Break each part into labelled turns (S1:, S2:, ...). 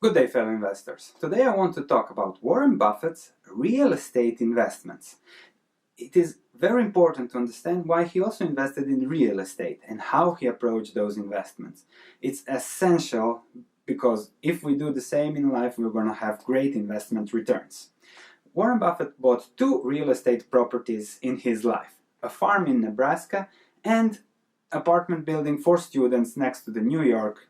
S1: Good day, fellow investors. Today I want to talk about Warren Buffett's real estate investments. It is very important to understand why he also invested in real estate and how he approached those investments. It's essential because if we do the same in life, we're going to have great investment returns. Warren Buffett bought two real estate properties in his life, a farm in Nebraska and apartment building for students next to the New York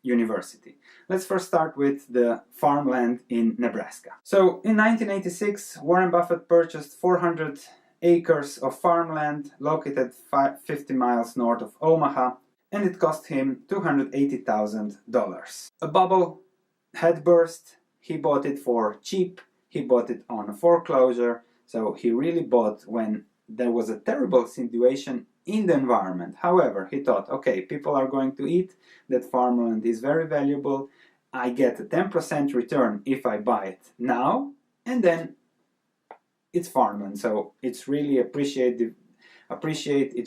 S1: University. Let's first start with the farmland in Nebraska. So in 1986, Warren Buffett purchased 400 acres of farmland located 50 miles north of Omaha, and it cost him $280,000. A bubble had burst. He bought it for cheap. He bought it on a foreclosure. So he really bought when there was a terrible situation in the environment. However, he thought, okay, people are going to eat, that farmland is very valuable, I get a 10% return if I buy it now, and then it's farmland, so it's really appreciate, it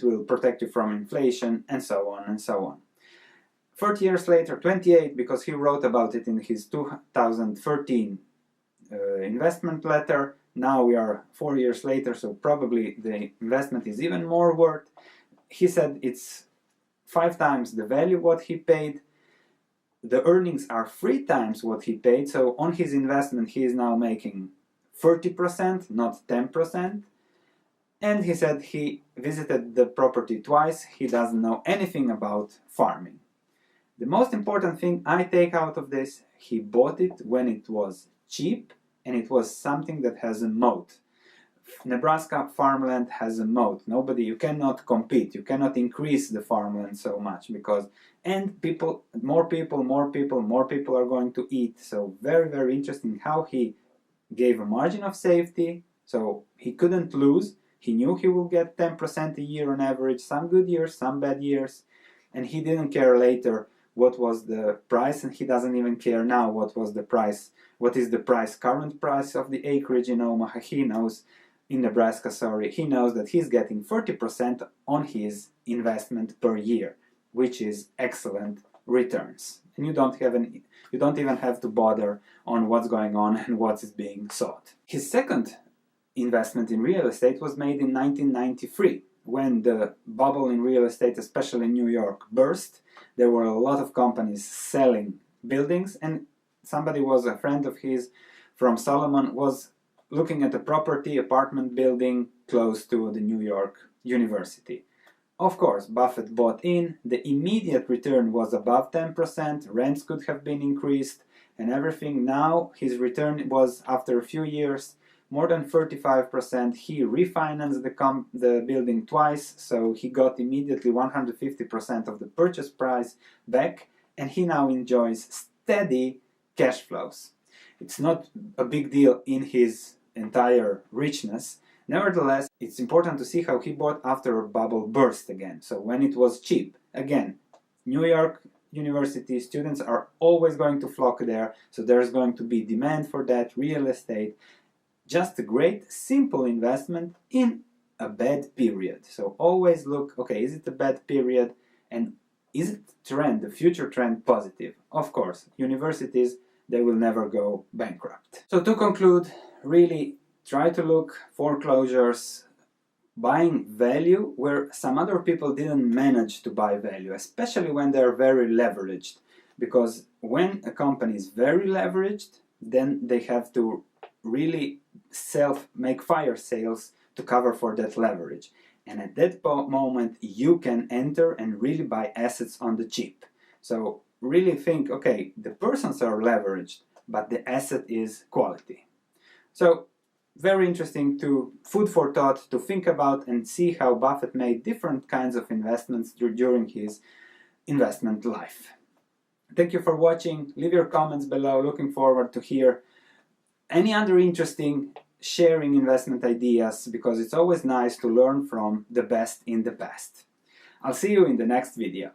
S1: will protect you from inflation, and so on and so on. 30 years later, 28, because he wrote about it in his 2013 investment letter. Now we are 4 years later, so probably the investment is even more worth. He said it's 5 times the value what he paid. The earnings are 3 times what he paid, so on his investment he is now making 30%, not 10%. And he said he visited the property twice. He doesn't know anything about farming. The most important thing I take out of this, he bought it when it was cheap, and it was something that has a moat. Nebraska farmland has a moat. You cannot compete. You cannot increase the farmland so much because, and more people are going to eat. So very, very interesting how he gave a margin of safety. So he couldn't lose. He knew he will get 10% a year on average, some good years, some bad years. And he didn't care later what was the price, and he doesn't even care now what was the price. What is the current price of the acreage in Omaha? He knows, in Nebraska, he knows that he's getting 30% on his investment per year, which is excellent returns. And you don't even have to bother on what's going on and what is being sought. His second investment in real estate was made in 1993, when the bubble in real estate, especially in New York, burst. There were a lot of companies selling buildings, and somebody was a friend of his from Solomon, was looking at a apartment building close to the New York University. Of course, Buffett bought in. The immediate return was above 10%, rents could have been increased and everything. Now his return was, after a few years, more than 35%. He refinanced the building twice, so he got immediately 150% of the purchase price back, and he now enjoys steady cash flows. It's not a big deal in his entire richness. Nevertheless, it's important to see how he bought after a bubble burst again. So when it was cheap, again, New York University students are always going to flock there, so there's going to be demand for that real estate. Just a great, simple investment in a bad period. So always look, okay, is it a bad period, and is it the future trend positive? Of course, universities, they will never go bankrupt. So to conclude, really try to look foreclosures, buying value where some other people didn't manage to buy value, especially when they're very leveraged. Because when a company is very leveraged, then they have to really make fire sales to cover for that leverage. And at that moment, you can enter and really buy assets on the cheap. So really think, okay, the persons are leveraged, but the asset is quality. So very interesting, food for thought to think about and see how Buffett made different kinds of investments during his investment life. Thank you for watching. Leave your comments below. Looking forward to hear any other interesting sharing investment ideas, because it's always nice to learn from the best in the past. I'll see you in the next video.